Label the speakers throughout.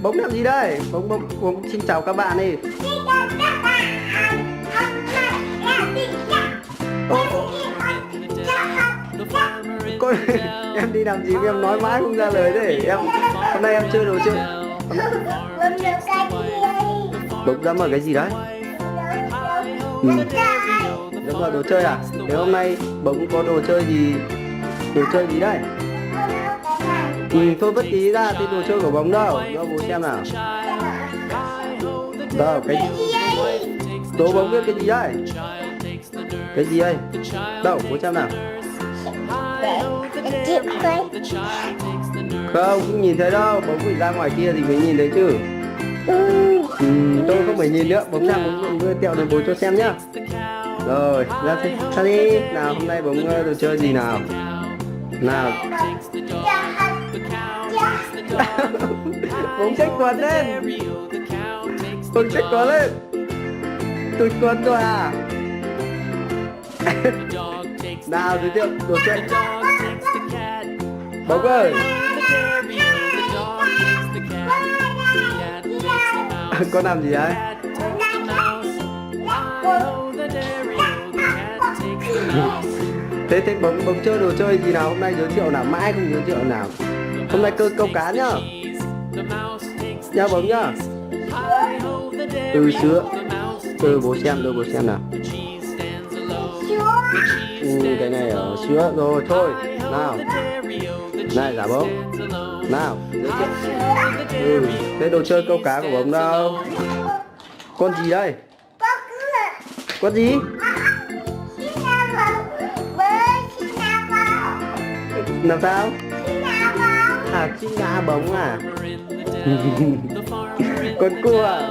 Speaker 1: Bóng làm gì đây? Bóng xin chào các bạn đi. Con em đi làm gì mà em nói mãi không ra lời thế? Hôm nay em chơi đồ chơi. Bóng dám ở cái gì đấy? Đúng rồi, đồ chơi à? Thế hôm nay bóng có đồ chơi gì? Đồ chơi gì đây? Thôi vứt tí ra, cái đồ chơi của bóng đâu? Cho bố xem nào. Đâu, cái gì? Tố bóng biết cái gì đây? Cái gì đây? Đâu, bố xem nào. Không, không nhìn thấy đâu, bóng phải ra ngoài kia thì mới nhìn thấy chứ. Tôi không phải nhìn nữa, bóng ra bóng tẹo để bố cho xem nhá. Rồi, ra đi. Nào, hôm nay bóng đồ chơi gì nào? Nào. Bóng xách quần lên. Bóng xách quần lên. Tụt quần rồi à? Nào, giới thiệu đồ chơi. Bóng ơi. Con làm gì đấy? Thế bóng chơi đồ chơi gì nào? Hôm nay giới thiệu nào? Mãi không giới thiệu nào. Hôm nay câu cá nhá. Nhá bóng nhá. Sứa. Bố xem nào. Cái này ở sứa rồi thôi. Nào. Này giả bóng. Nào, giới thiệu. Thế đồ chơi câu cá của bóng đâu? Con gì đây? Con gì? Làm sao? À, chim ngã bóng à? Con cua à?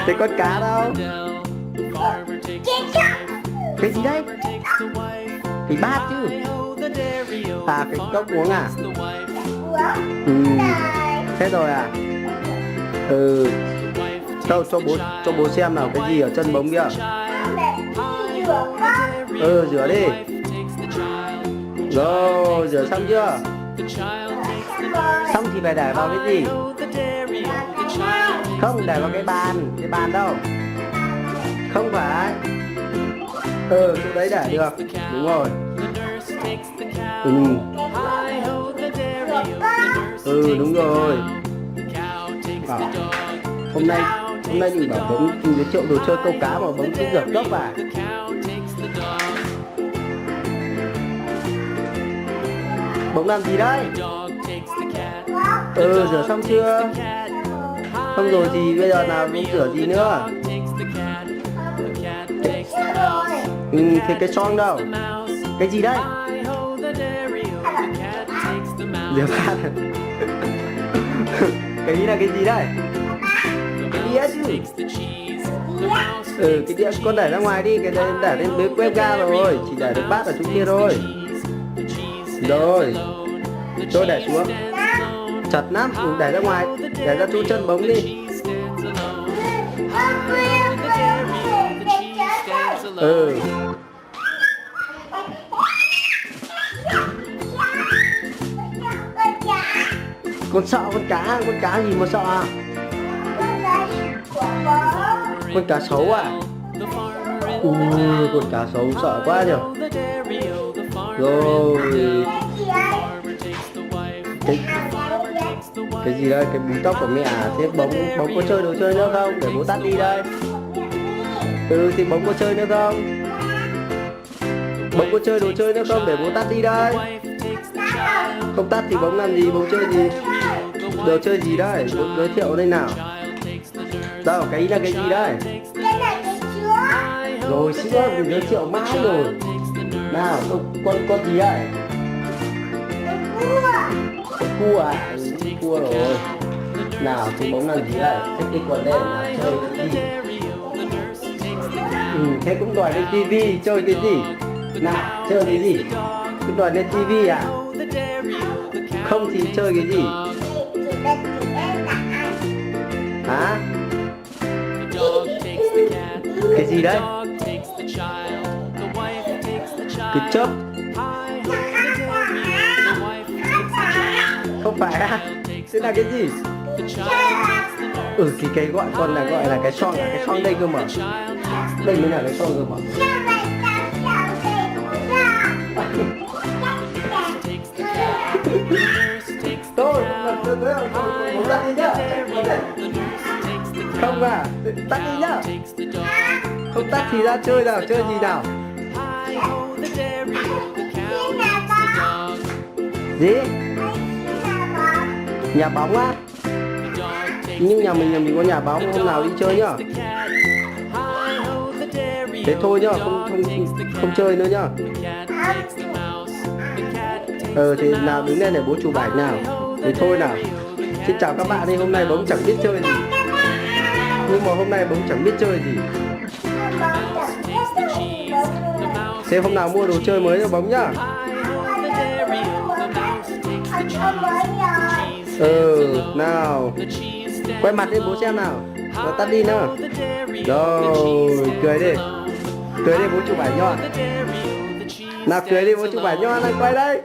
Speaker 1: Thế con cá đâu? Cái gì đây? Cái bát chứ. À, cái cốc uống à? Thế rồi à? Đâu, cho bố xem nào, cái gì ở chân bóng kia. Rửa đi. Rồi, rửa xong chưa? Xong thì phải để vào cái gì? Không, để vào cái bàn đâu. Không phải. Chỗ đấy để được. Đúng rồi. Đúng rồi. Hôm nay mình bảo bóng giới thiệu đồ chơi câu cá mà bóng cứ rửa cốc à? Bóng làm gì đấy? Rửa xong chưa? Xong rồi thì bây giờ nào bóng rửa gì nữa? Thế cái son đâu? Cái gì đấy? Rửa bát. Cái ý là cái gì đây? Cái đĩa chứ. Cái đĩa con để ra ngoài đi, cái đấy để lên bếp bếp ga rồi, chỉ để được bát ở chỗ kia thôi. Rồi, tôi để xuống. Chặt lắm, để ra ngoài, để ra chỗ chân bóng đi. Con sợ con cá gì mà sợ à? Con cá sấu à? Con cá sấu sợ quá nhỉ. Rồi. Cái gì đây? Cái búi tóc của mẹ à? Thế bóng có chơi đồ chơi nữa không? Để bố tắt đi đây. Thì bóng có chơi nữa không? Bóng có chơi đồ chơi nữa không? Để bố tắt đi đây. Không tắt thì bóng làm gì? Bóng chơi gì? Đồ chơi gì đây? Bố giới thiệu đây nào. Đâu, cái ý là cái gì đây? Rồi sữa mình giới thiệu mãi rồi. Nào, con gì đây? Con cua à? Cua rồi. Nào, thì bóng làm gì đây? Xách cái quần lên nào, chơi cái gì? Thế cũng đòi lên tivi, chơi cái gì? Nào, chơi cái gì? Cũng đòi lên tivi à? Không thì chơi cái gì? Hả? Cái gì đấy? Cái chớp. Không phải à? Thế là cái gì? Cái gọi con là gọi là cái son đây cơ mà. Đây mới là cái son cơ mà. Thôi, bố tắt đi nhá. Không à, tắt đi nhá. Không tắt thì ra chơi nào, chơi gì nào? Gì? Nhà bóng á? Nhưng nhà mình có nhà bóng, hôm nào đi chơi nhá. Thế thôi nhá, không chơi nữa nhá. Thì nào đứng lên để bố chụp ảnh nào. Thế thôi nào. Xin chào các bạn đi, hôm nay bóng chẳng biết chơi gì. Nhưng mà hôm nay bóng chẳng biết chơi gì. Thế hôm nào mua đồ chơi mới cho bóng nhá. Nào. Quay mặt đi bố xem nào. Rồi tắt đi nữa. Rồi, cười đi. Cười đi bố chụp ảnh nhá. Nào cười đi bố chụp ảnh nhá, này quay đây.